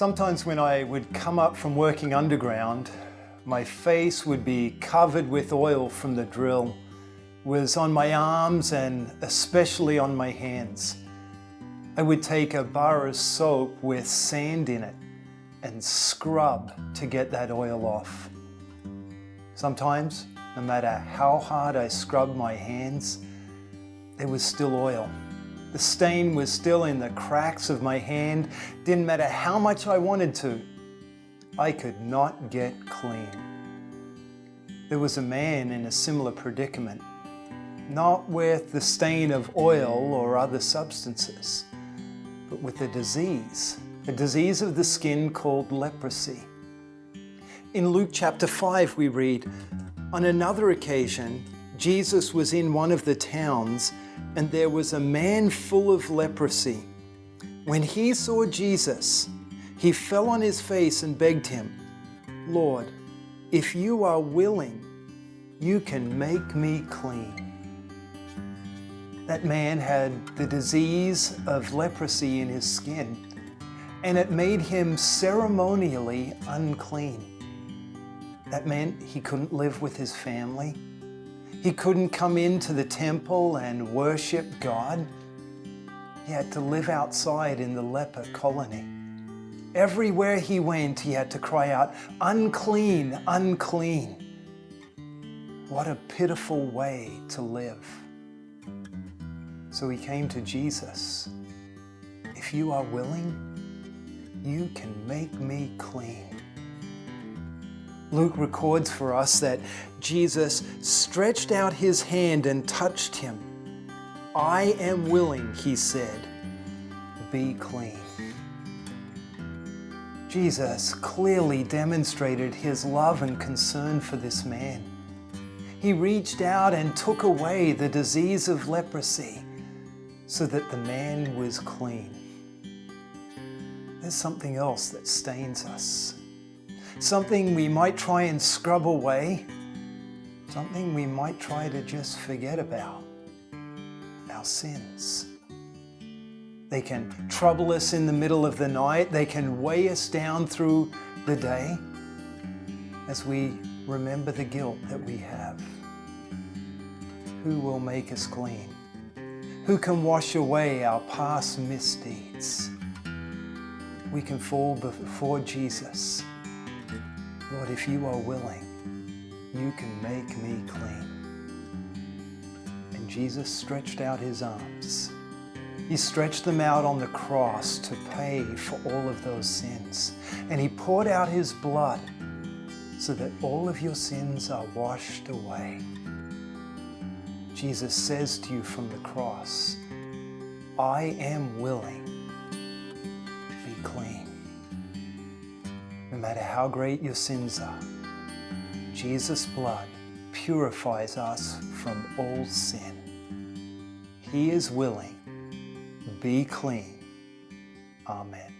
Sometimes when I would come up from working underground, my face would be covered with oil from the drill, was on my arms and especially on my hands. I would take a bar of soap with sand in it and scrub to get that oil off. Sometimes, no matter how hard I scrubbed my hands, there was still oil. The stain was still in the cracks of my hand. Didn't matter how much I wanted to, I could not get clean. There was a man in a similar predicament, not with the stain of oil or other substances, but with a disease of the skin called leprosy. In Luke chapter 5 we read, "On another occasion, Jesus was in one of the towns, and there was a man full of leprosy. When he saw Jesus, he fell on his face and begged him, 'Lord, if you are willing, you can make me clean.'" That man had the disease of leprosy in his skin, and it made him ceremonially unclean. That meant he couldn't live with his family. He couldn't come into the temple and worship God. He had to live outside in the leper colony. Everywhere he went, he had to cry out, "Unclean, unclean." What a pitiful way to live. So he came to Jesus. "If you are willing, you can make me clean." Luke records for us that Jesus stretched out his hand and touched him. "I am willing," he said, "be clean." Jesus clearly demonstrated his love and concern for this man. He reached out and took away the disease of leprosy so that the man was clean. There's something else that stains us. Something we might try and scrub away, something we might try to just forget about, our sins. They can trouble us in the middle of the night, they can weigh us down through the day as we remember the guilt that we have. Who will make us clean? Who can wash away our past misdeeds? We can fall before Jesus. "Lord, if you are willing, you can make me clean." And Jesus stretched out his arms. He stretched them out on the cross to pay for all of those sins. And he poured out his blood so that all of your sins are washed away. Jesus says to you from the cross, "I am willing, be clean." No matter how great your sins are, Jesus' blood purifies us from all sin. He is willing. Be clean. Amen.